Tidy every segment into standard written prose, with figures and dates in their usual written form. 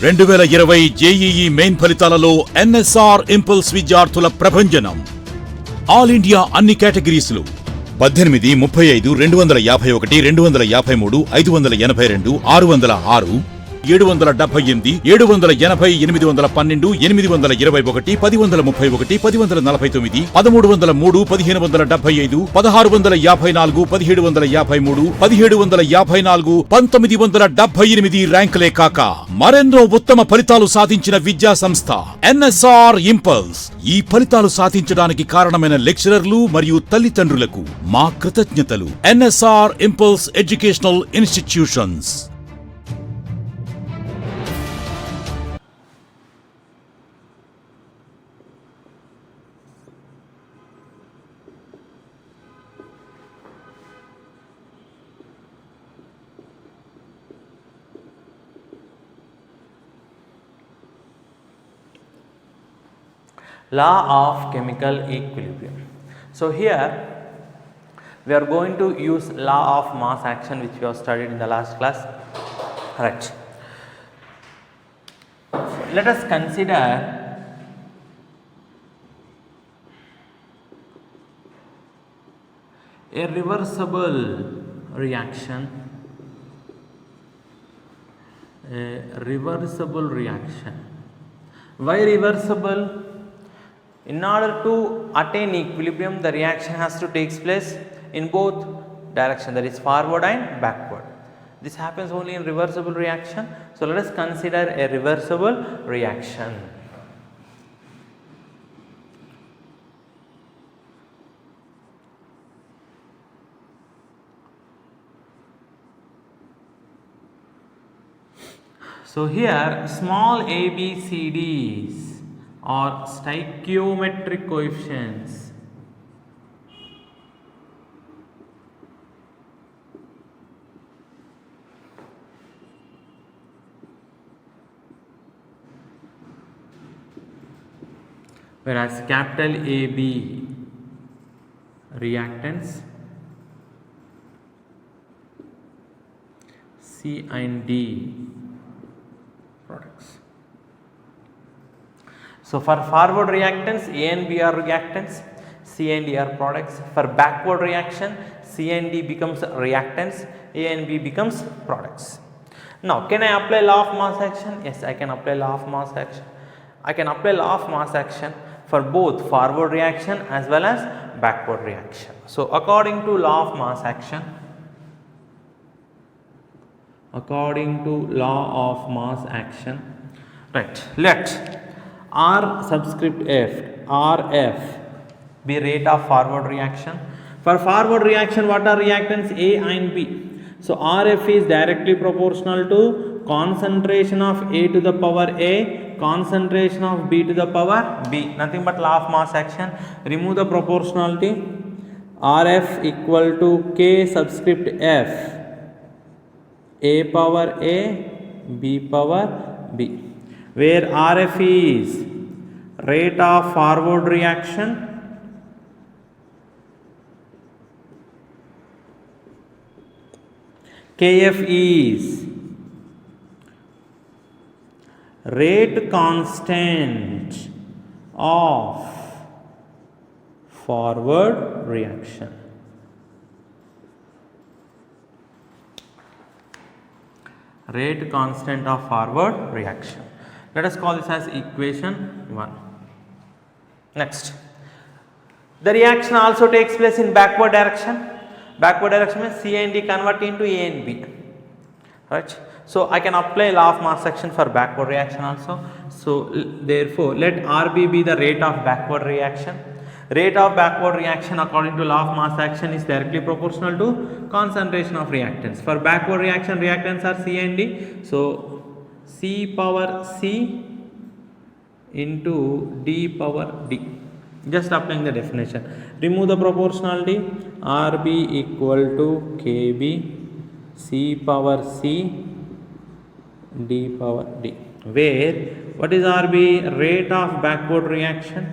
2020 JEE main ఫలితాలలో NSR impulse విద్యార్థుల ప్రభంజనం. ఆల్ ఇండియా అన్ని కేటగిరీస్లు 18, 35, 251, 253, 582, 606, 778, 780, 812, 821, 1031, 1049, 1303, 1575, 1654, 1753, 1754, 1978 ర్యాంకులే కాక మరెన్నో ఉత్తమ ఫలితాలు సాధించిన విద్యా సంస్థ ఎన్ఎస్ఆర్ ఇంపల్స్. ఈ ఫలితాలు సాధించడానికి కారణమైన లెక్చరర్లు మరియు తల్లిదండ్రులకు మా కృతజ్ఞతలు. NSR impulse educational institutions. Law of chemical equilibrium. So here we are going to use law of mass action, which we have studied in the last class. Right. So let us consider a reversible reaction. A reversible reaction. Why reversible? In order to attain equilibrium, the reaction has to take place in both directions, that is forward and backward. This happens only in reversible reaction. So let us consider a reversible reaction. So here small ABCDs or stoichiometric coefficients whereas capital AB reactants, C and D products. So for forward reactants, A and B are reactants, C and D are products. For backward reaction, C and D becomes reactants, A and B becomes products. Now can I apply law of mass action? Yes, I can apply law of mass action. I can apply law of mass action for both forward reaction as well as backward reaction. So according to law of mass action, right, let R subscript F, RF be rate of forward reaction. For forward reaction, what are reactants? A and B. So RF is directly proportional to concentration of A to the power A, concentration of B to the power B. Nothing but law of mass action. Remove the proportionality. RF equal to K subscript F, A power A, B power B, where RF is rate of forward reaction, Kf is rate constant of forward reaction. Rate constant of forward reaction. Let us call this as equation 1. Next, the reaction also takes place in backward direction. Backward direction means C and D convert into A and B. Right. So I can apply law of mass action for backward reaction also. So therefore let RB be the rate of backward reaction. Rate of backward reaction according to law of mass action is directly proportional to concentration of reactants. For backward reaction, reactants are C and D. So C power C into D power D. Just applying the definition. Remove the proportionality. RB equal to KB, C power C, D power D. Where what is RB? Rate of backward reaction.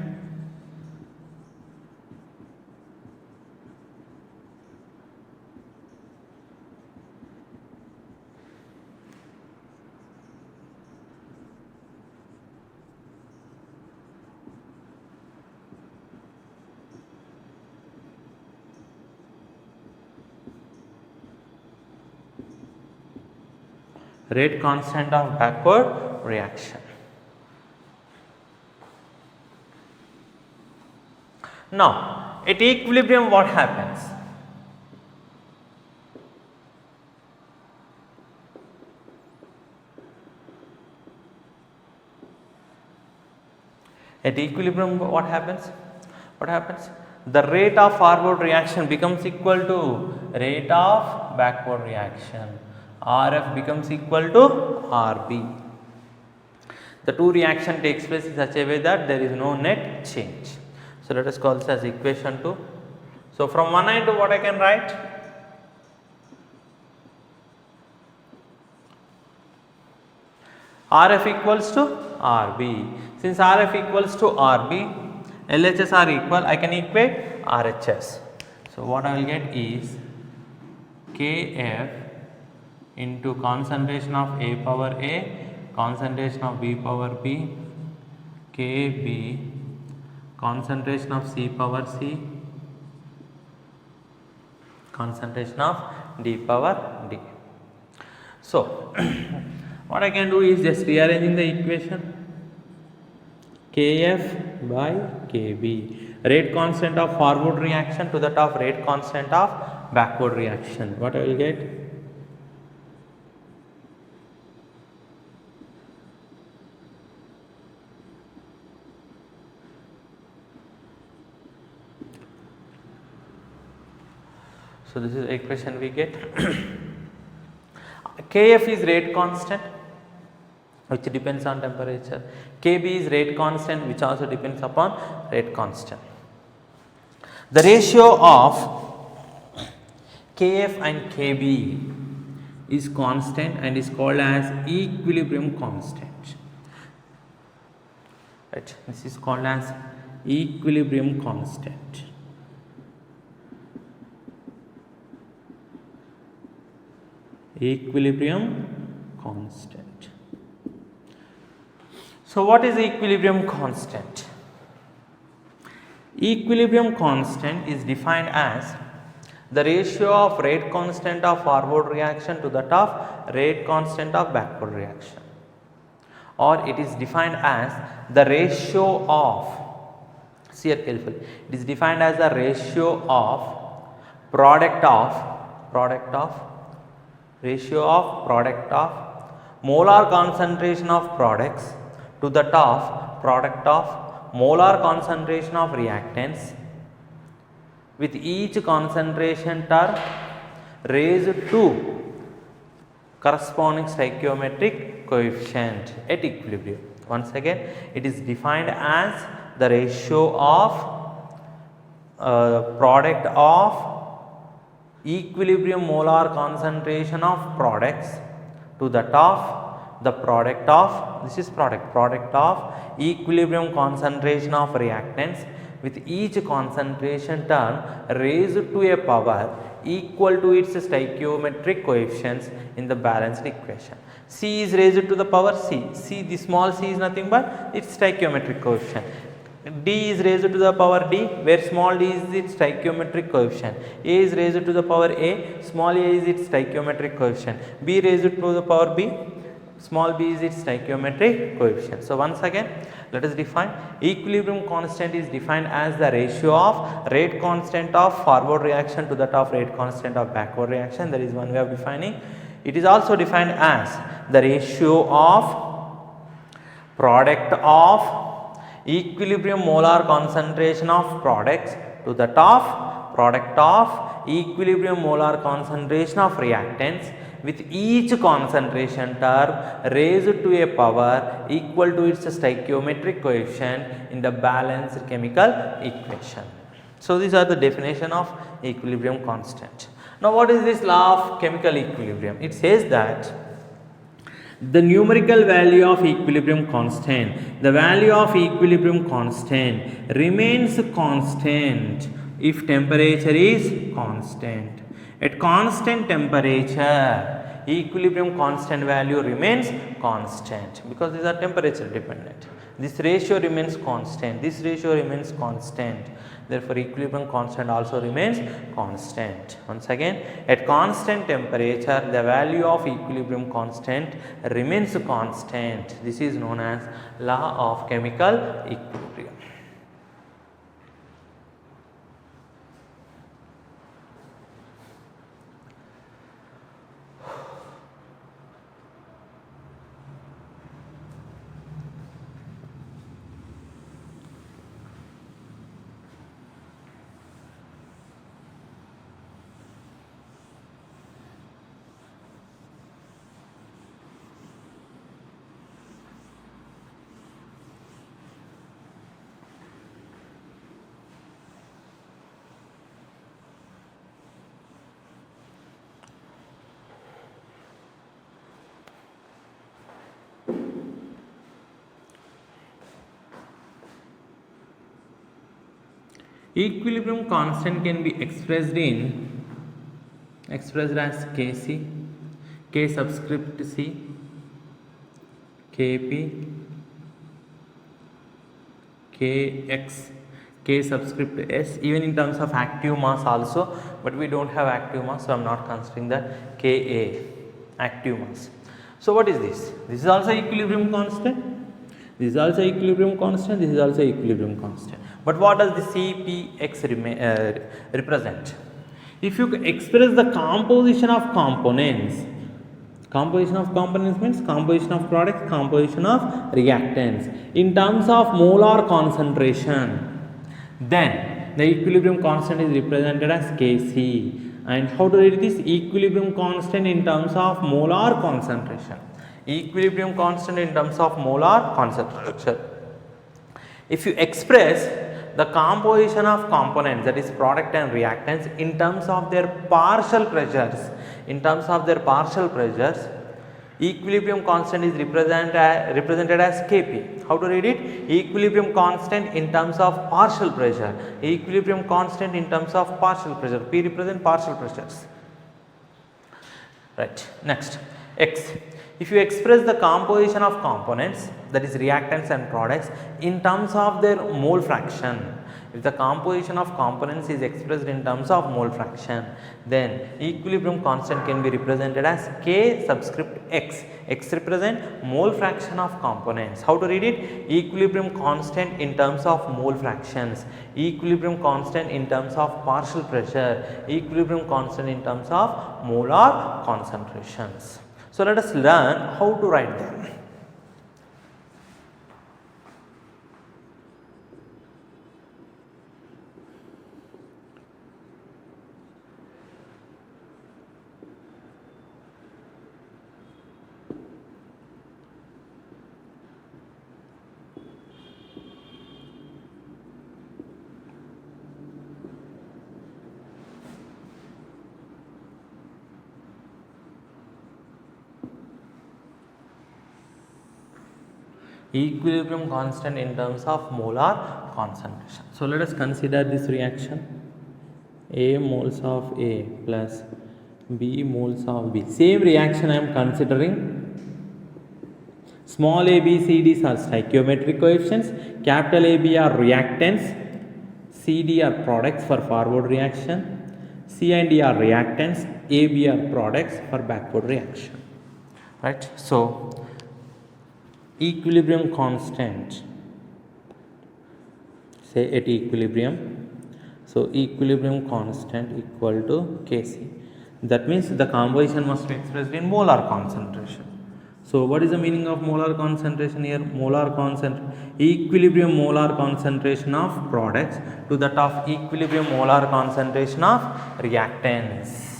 rate constant of backward reaction. Now, at equilibrium what happens? At equilibrium what happens? What happens? The rate of forward reaction becomes equal to rate of backward reaction. RF becomes equal to RB. The two reaction takes place in such a way that there is no net change. So let us call this as equation 2. So from one end what I can write? RF equals to RB. Since RF equals to RB, LHS are equal, I can equate RHS. So what I will get is Kf into concentration of A power A, concentration of B power B, Kb, concentration of C power C, concentration of D power D. So what I can do is just rearranging the equation. Kf by Kb, rate constant of forward reaction to that of rate constant of backward reaction. What I will get? So this is the equation we get. Kf is rate constant, which depends on temperature. Kb is rate constant, which also depends upon rate constant. The ratio of Kf and Kb is constant and is called as equilibrium constant. Right? This is called as equilibrium constant. Equilibrium constant. So what is equilibrium constant? Equilibrium constant is defined as the ratio of rate constant of forward reaction to that of rate constant of backward reaction, or it is defined as the ratio of, see here carefully, it is defined as the ratio of product of molar concentration of products to that of product of molar concentration of reactants, with each concentration term raised to corresponding stoichiometric coefficient at equilibrium. Once again, it is defined as the ratio of product of equilibrium molar concentration of products to that of the product of, this is product of equilibrium concentration of reactants, with each concentration term raised to a power equal to its stoichiometric coefficients in the balanced equation. C is raised to the power C. C, the small c is nothing but its stoichiometric coefficient. D is raised to the power D, where small d is its stoichiometric coefficient. A is raised to the power A, small a is its stoichiometric coefficient. B raised to the power B, small b is its stoichiometric coefficient. So once again, let us define equilibrium constant is defined as the ratio of rate constant of forward reaction to that of rate constant of backward reaction. That is one way of defining. It is also defined as the ratio of product of equilibrium molar concentration of products to that of product of equilibrium molar concentration of reactants, with each concentration term raised to a power equal to its stoichiometric coefficient in the balanced chemical equation. So these are the definition of equilibrium constant. Now what is this law of chemical equilibrium? It says that the numerical value of equilibrium constant, the value of equilibrium constant remains constant if temperature is constant. At constant temperature, equilibrium constant value remains constant because these are temperature dependent. This ratio remains constant, this ratio remains constant, therefore equilibrium constant also remains constant. Once again, at constant temperature the value of equilibrium constant remains constant. This is known as law of chemical equilibrium. Equilibrium constant can be expressed as Kc, K subscript C, Kp, Kx, K subscript S, even in terms of active mass also, but we don't have active mass, so I am not considering that. Ka, active mass. So what is this? This is also equilibrium constant. This is also equilibrium constant. This is also equilibrium constant. But what does the Cpx represent? If you express the composition of components means composition of products, composition of reactants in terms of molar concentration, then the equilibrium constant is represented as Kc. And how to read this? Equilibrium constant in terms of molar concentration. Equilibrium constant in terms of molar concentration. If you express the composition of components, that is product and reactants, in terms of their partial pressures, equilibrium constant is represented as Kp. How to read it? Equilibrium constant in terms of partial pressure. Equilibrium constant in terms of partial pressure. P represent partial pressures. Right. Next, X. If you express the composition of components, that is reactants and products, in terms of their mole fraction, if the composition of components is expressed in terms of mole fraction, then equilibrium constant can be represented as K subscript X. X represent mole fraction of components. How to read it? Equilibrium constant in terms of mole fractions, equilibrium constant in terms of partial pressure, equilibrium constant in terms of molar concentrations. So let us learn how to write them. Equilibrium constant in terms of molar concentration. So let us consider this reaction. A moles of A plus B moles of B. Same reaction I am considering. Small a, b, c, d are stoichiometric coefficients. Capital A, B are reactants. C, D are products for forward reaction. C and D are reactants. A, B are products for backward reaction. Right. So equilibrium constant, say at equilibrium, so equilibrium constant equal to Kc. That means the composition must be expressed in molar concentration. So what is the meaning of molar concentration here? Equilibrium molar concentration of products to that of equilibrium molar concentration of reactants.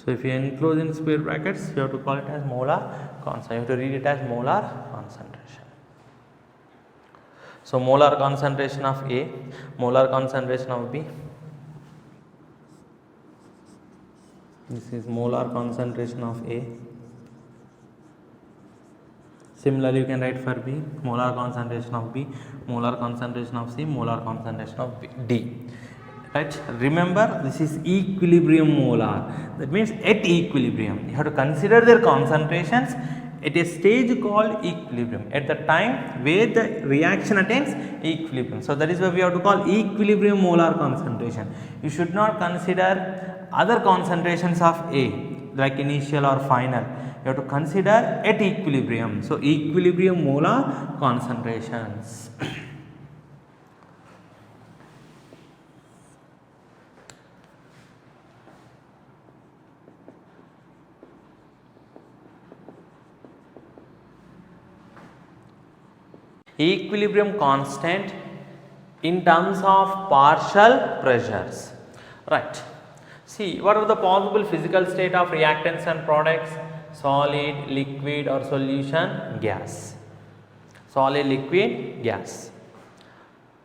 So if you enclose in square brackets, you have to call it as molar concentration. You have to read it as molar concentration. So molar concentration of A, molar concentration of B. This is molar concentration of A. Similarly, you can write for B, molar concentration of B, molar concentration of C, molar concentration of D. Right? Remember, this is equilibrium molar. That means at equilibrium. You have to consider their concentrations at a stage called equilibrium, at the time where the reaction attains equilibrium. So that is why we have to call equilibrium molar concentration. You should not consider other concentrations of A like initial or final. You have to consider at equilibrium. So equilibrium molar concentrations. Equilibrium constant in terms of partial pressures. Right. See, what are the possible physical state of reactants and products? Solid, liquid or solution, gas. Solid, liquid, gas.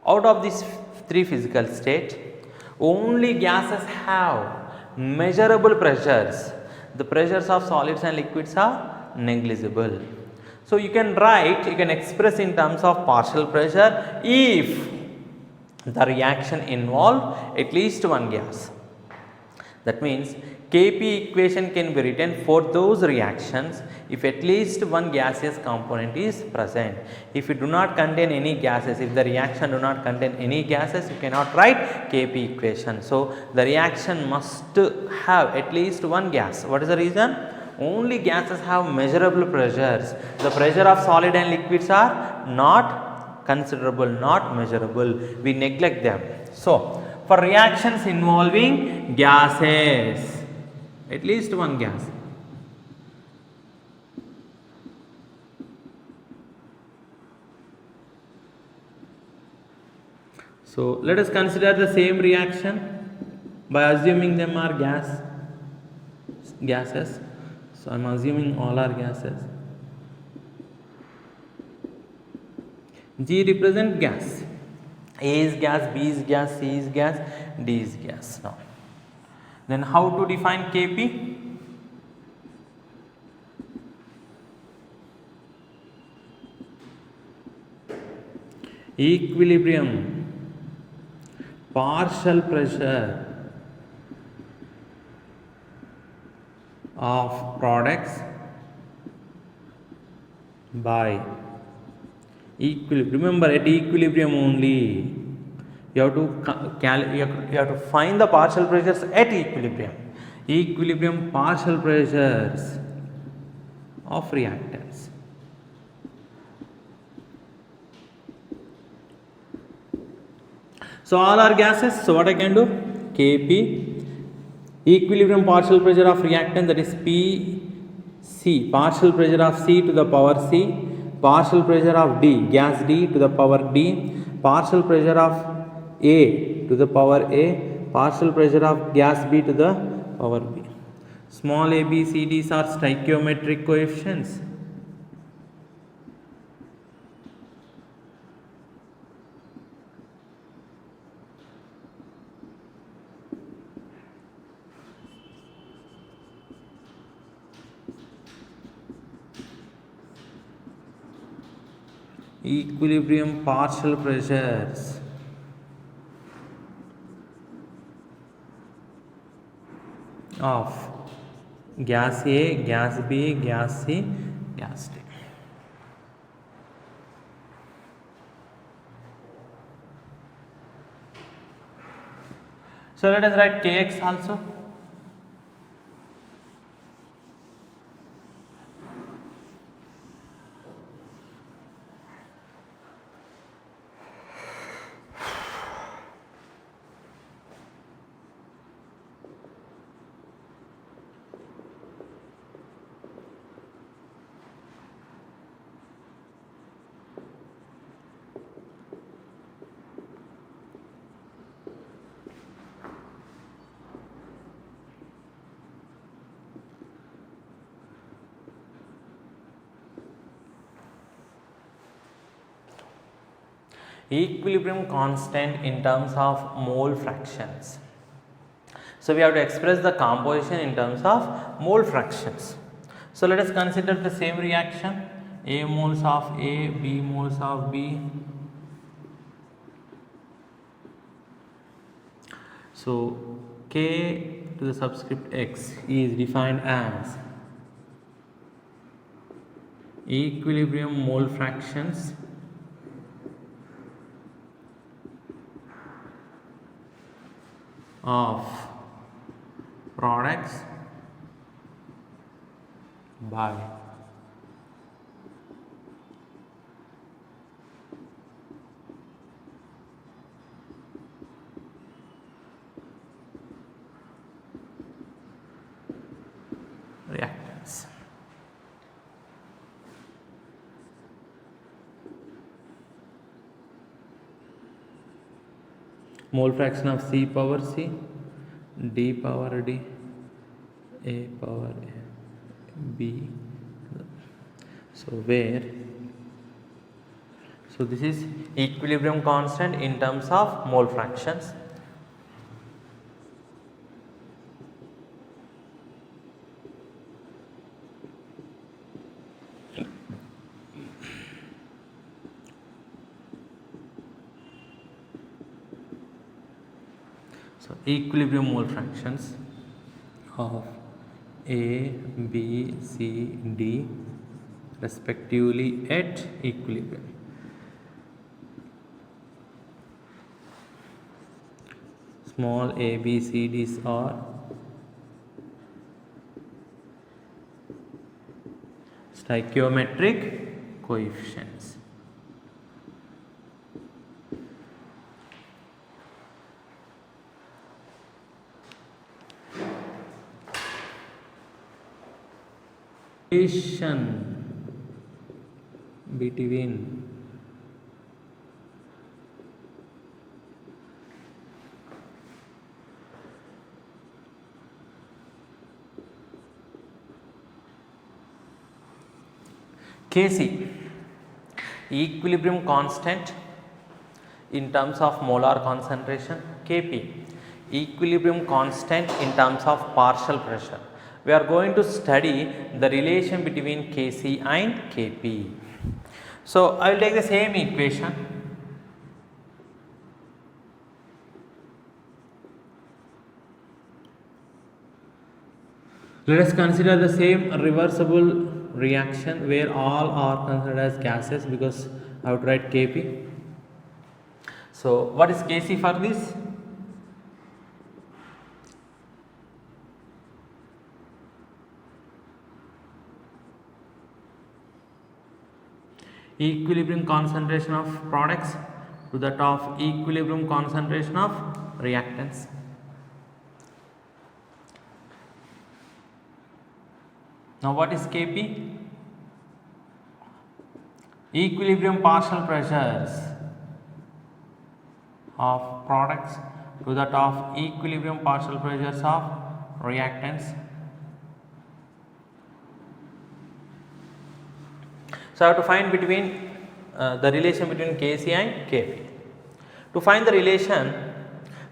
Out of these three physical states, only gases have measurable pressures. The pressures of solids and liquids are negligible. So you can write, you can express in terms of partial pressure if the reaction involved at least one gas. That means Kp equation can be written for those reactions if at least one gaseous component is present. If it do not contain any gases, if the reaction do not contain any gases, you cannot write Kp equation. So the reaction must have at least one gas. What is the reason? Only gases have measurable pressures. The pressure of solid and liquids are not considerable, not measurable. We neglect them. So for reactions involving gases, at least one gas. So let us consider the same reaction by assuming them are gases. So I am assuming all are gases. G represent gas. A is gas, B is gas, C is gas, D is gas. Now, then how to define Kp? Equilibrium, partial pressure of products by equilibrium. Remember, at equilibrium only you have to find the partial pressures at equilibrium. Equilibrium partial pressures of reactants. So all are gases. So what I can do? Kp, equilibrium partial pressure of reactant, that is Pc, partial pressure of C to the power C, partial pressure of D, gas D to the power D, partial pressure of A to the power A, partial pressure of gas B to the power B. Small a, b, c, d's are stoichiometric coefficients. Equilibrium partial pressures of gas A, gas B, gas C, gas D. So let us write Kx also. Equilibrium constant in terms of mole fractions. So we have to express the composition in terms of mole fractions. So let us consider the same reaction, A moles of A, B moles of B. So K to the subscript X is defined as equilibrium mole fractions of products by reactants. Mole fraction of C power C, D power D, A power A, B. So where, so this is equilibrium constant in terms of mole fractions. So equilibrium mole fractions of A, B, C, D respectively at equilibrium. Small a, b, c, d's are stoichiometric coefficients. Relation between Kc, equilibrium constant in terms of molar concentration, Kp, equilibrium constant in terms of partial pressure. We are going to study the relation between Kc and Kp. So I will take the same equation. Let us consider the same reversible reaction where all are considered as gases, because I would write Kp. So what is Kc for this? Equilibrium concentration of products to that of equilibrium concentration of reactants. Now what is Kp? Equilibrium partial pressures of products to that of equilibrium partial pressures of reactants. So I have to find between the relation between Kc and Kp. To find the relation,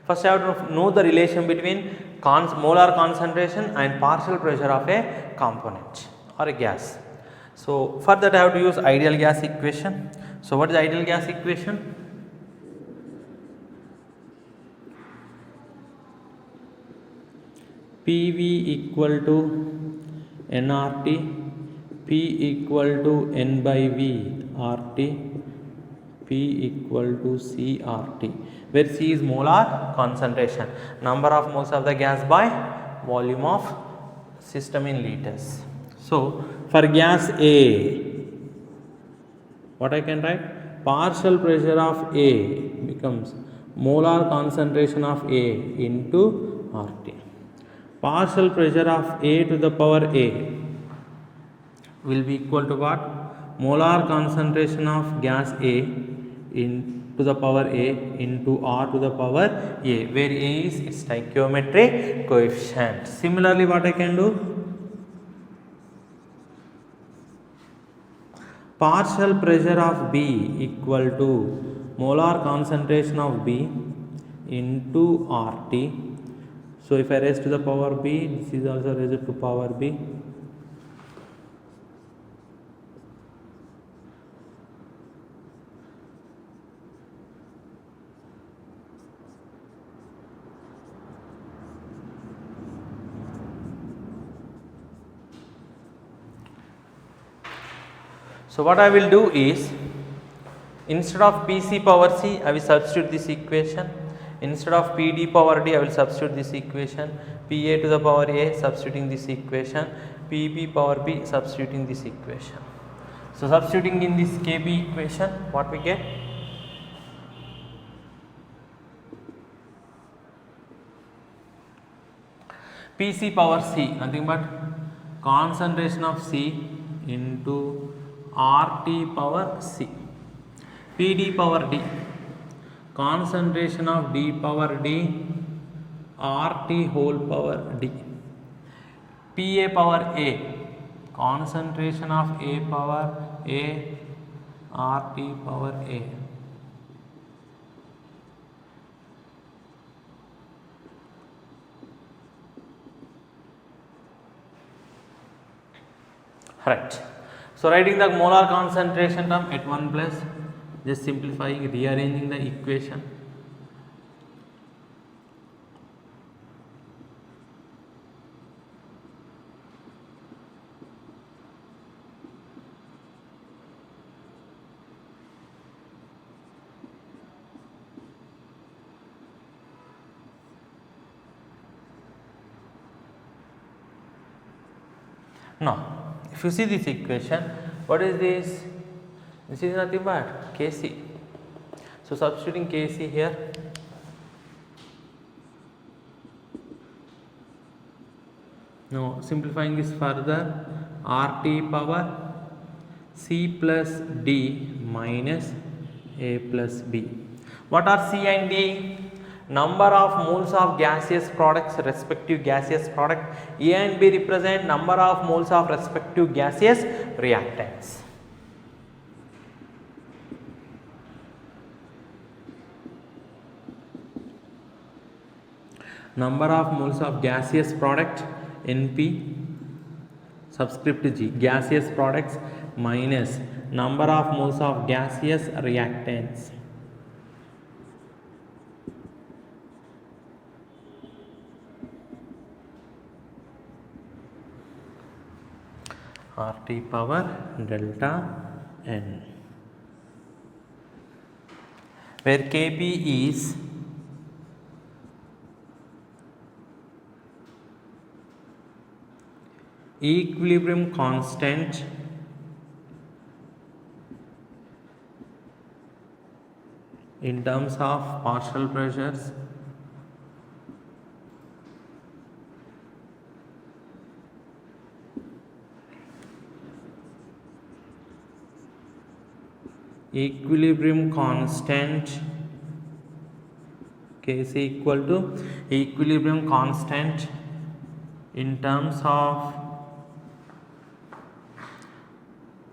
first I have to know the relation between molar concentration and partial pressure of a component or a gas. So for that I have to use ideal gas equation. So what is ideal gas equation? PV equal to nRT, P equal to N by V RT, P equal to C RT, where C is molar concentration, number of moles of the gas by volume of system in liters. So for gas A, what I can write? Partial pressure of A becomes molar concentration of A into RT. Partial pressure of A to the power A will be equal to what? Molar concentration of gas A in to the power A into R to the power A, where A is its stoichiometric coefficient. Similarly, what I can do? Partial pressure of B equal to molar concentration of B into RT. So if I raise to the power B, this is also raised to power B. So what I will do is, instead of Pc power C, I will substitute this equation. Instead of Pd power D, I will substitute this equation. Pa to the power A, substituting this equation. Pb power B, substituting this equation. So substituting in this Kb equation, what we get? Pc power C, nothing but concentration of C into RT power C. Pd power D, concentration of D power D, RT whole power D. Pa power A, concentration of A power A, RT power A. Right. So writing the molar concentration term at 1 plus, just simplifying, rearranging the equation. Now, if you see this equation, what is this? This is nothing but Kc. So substituting Kc here. Now simplifying this further, RT power C plus D minus A plus B. What are C and D? Number of moles of gaseous products, respective gaseous product. A and B represent number of moles of respective gaseous reactants. Number of moles of gaseous product, NP, subscript G, gaseous products, minus number of moles of gaseous reactants. RT power delta N, where Kb is equilibrium constant in terms of partial pressures equilibrium constant Kc equal to equilibrium constant in terms of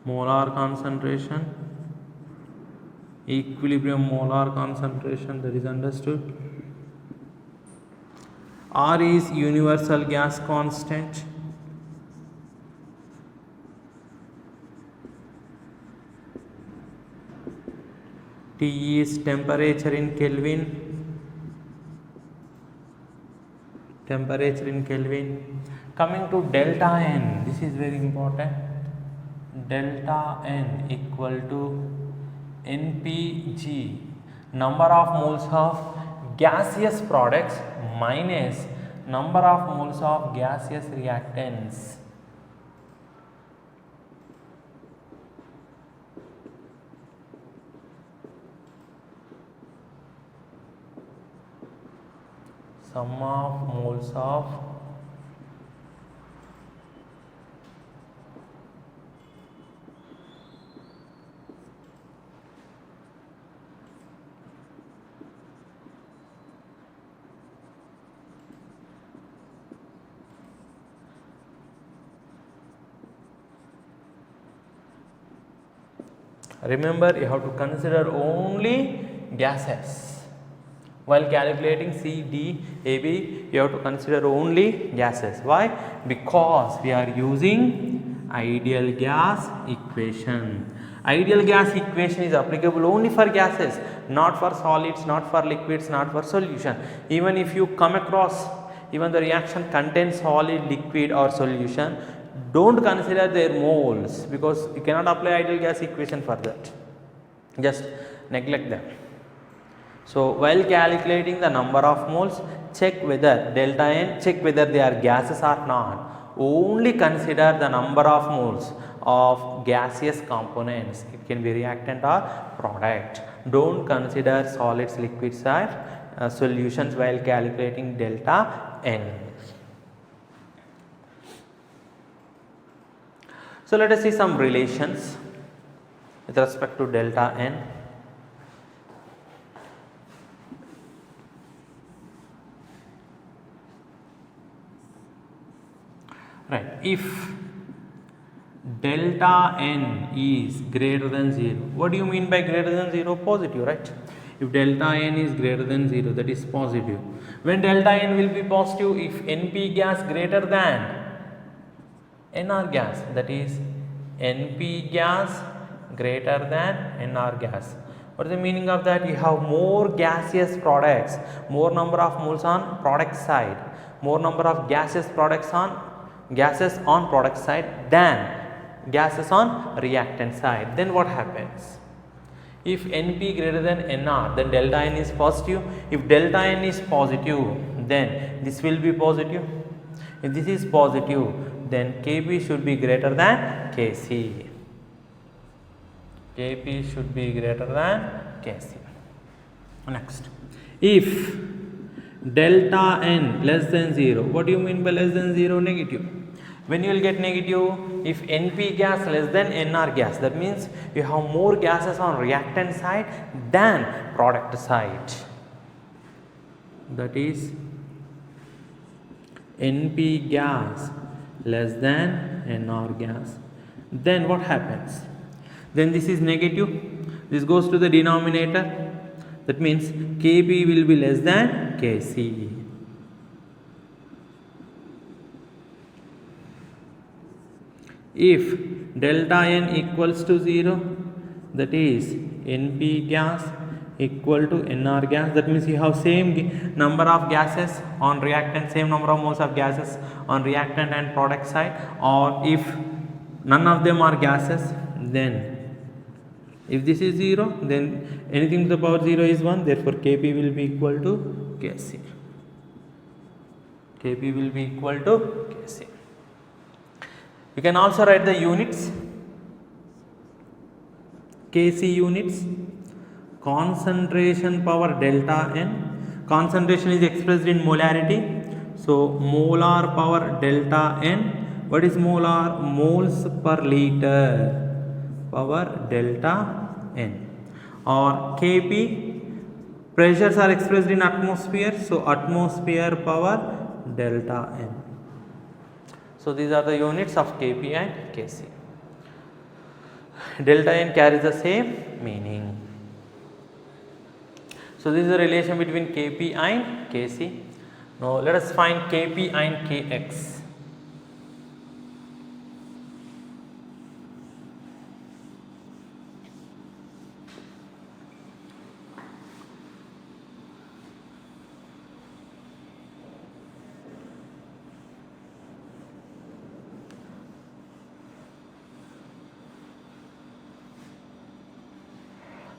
molar concentration, equilibrium molar concentration, that is understood. R is universal gas constant. T is temperature in Kelvin. Temperature in Kelvin. Coming to delta N, this is very important. Delta N equal to NPG, number of moles of gaseous products minus number of moles of gaseous reactants. Sum of moles of remember, you have to consider only gases. While calculating C, D, A, B, you have to consider only gases. Why? Because we are using ideal gas equation. Ideal gas equation is applicable only for gases, not for solids, not for liquids, not for solution. Even if you come across, even the reaction contains solid, liquid or solution, don't consider their moles, because you cannot apply ideal gas equation for that. Just neglect them. So while calculating the number of moles, check whether delta n, check whether they are gases or not. Only consider the number of moles of gaseous components. It can be reactant or product. Don't consider solids, liquids or solutions while calculating delta n. So let us see some relations with respect to delta n. Right, if delta n is greater than 0, what do you mean by greater than 0? Positive, right? If delta n is greater than 0, that is positive. When delta n will be positive, if NP gas greater than NR gas, that is NP gas greater than NR gas. What is the meaning of that? You have more gaseous products, more number of moles on product side, more number of gaseous products on gases on product side than gases on reactant side. Then what happens? If NP greater than NR, then delta n is positive. If delta n is positive, then this will be positive. If this is positive, then Kp should be greater than Kc. Kp should be greater than Kc. Next, if delta n less than 0, what do you mean by less than 0? Negative. When you will get negative, if NP gas less than NR gas, that means you have more gases on reactant side than product side. That is NP gas less than NR gas. Then what happens? Then this is negative, this goes to the denominator. That means Kp will be less than Kc. If delta n equals to 0, that is NP gas equal to NR gas, that means you have same number of gases on reactant, same number of moles of gases on reactant and product side, or if none of them are gases, then if this is 0, then anything to the power 0 is 1, therefore Kp will be equal to Kc. Kp will be equal to Kc. You can also write the units, Kc units, concentration power delta n. Concentration is expressed in molarity. So molar power delta n. What is molar? Moles per liter power delta n. Or Kp, pressures are expressed in atmosphere. So atmosphere power delta n. So these are the units of Kp and Kc. Delta n carries the same meaning. So this is the relation between Kp and Kc. Now let us find Kp and Kx.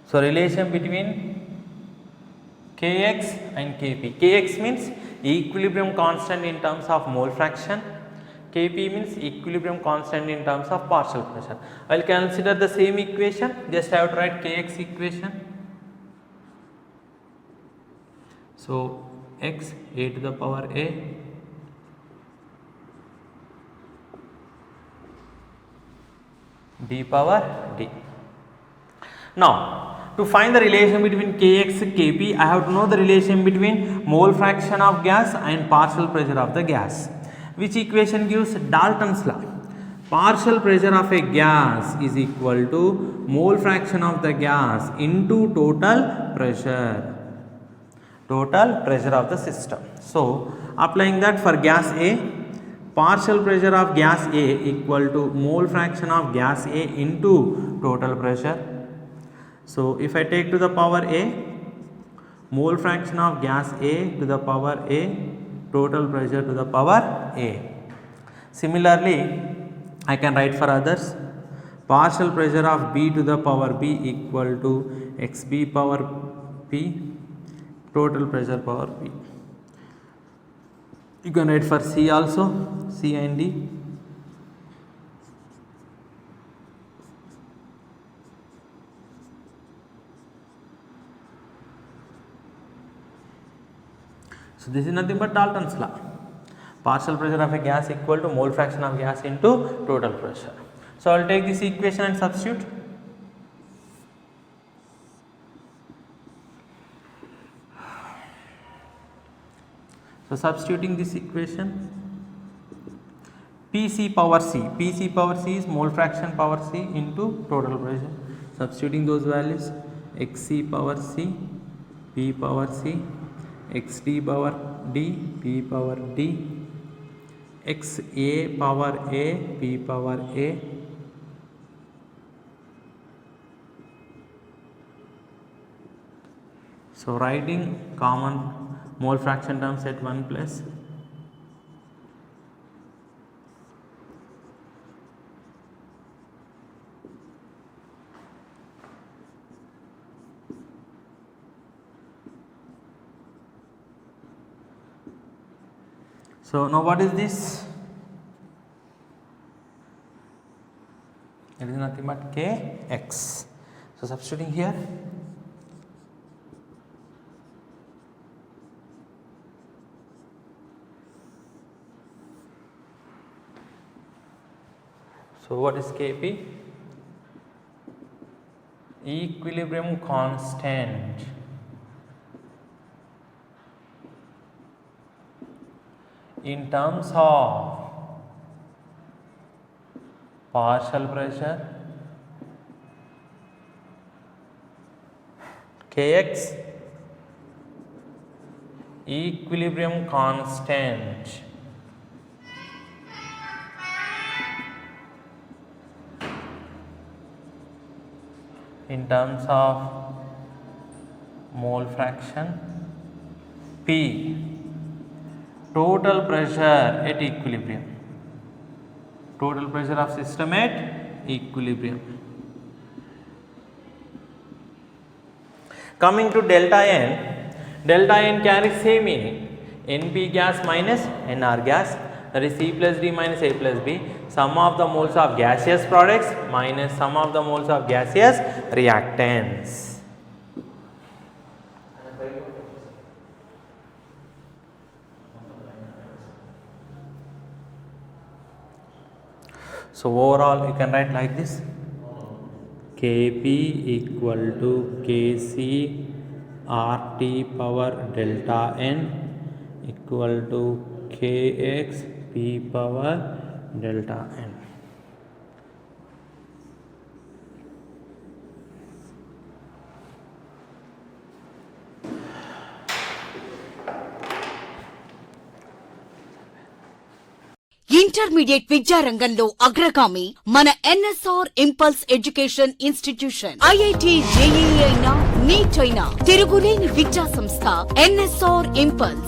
So relation between Kx and Kp. Kx means equilibrium constant in terms of mole fraction. Kp means equilibrium constant in terms of partial pressure. I will consider the same equation. Just I have to write Kx equation. So x a to the power a d power d. Now to find the relation between Kx and Kp, I have to know the relation between mole fraction of gas and partial pressure of the gas. Which equation gives Dalton's law? partial pressure of a gas is equal to mole fraction of the gas into total pressure of the system. So applying that for gas A, partial pressure of gas A equal to mole fraction of gas A into total pressure. So if I take to the power A, mole fraction of gas A to the power A, total pressure to the power A. Similarly, I can write for others, partial pressure of B to the power B equal to XB power P, total pressure power P. You can write for C also, C and D. So this is nothing but Dalton's law. Partial pressure of a gas equal to mole fraction of gas into total pressure. So I will take this equation and substitute. So substituting this equation, Pc power C is mole fraction power C into total pressure. Substituting those values, Xc power C, P power C, Xd power D, P power D, Xa power A, P power A, so writing common mole fraction terms at 1 plus so now what is this? It is nothing but Kx. So substituting here, so what is Kp? Equilibrium constant in terms of partial pressure, Kx equilibrium constant in terms of mole fraction, P total pressure at equilibrium, total pressure of system at equilibrium. Coming to delta n carries same meaning, NP gas minus NR gas, that is C plus D minus A plus B, sum of the moles of gaseous products minus sum of the moles of gaseous reactants. So overall you can write like this, Kp equal to Kc RT power delta n equal to Kx P power delta n. Intermediate విద్యారంగంలో అగ్రగామి మన NSR impulse education institution. IIT, JEE అయినా, neat అయినా తిరుగులేని విద్యా సంస్థ NSR impulse.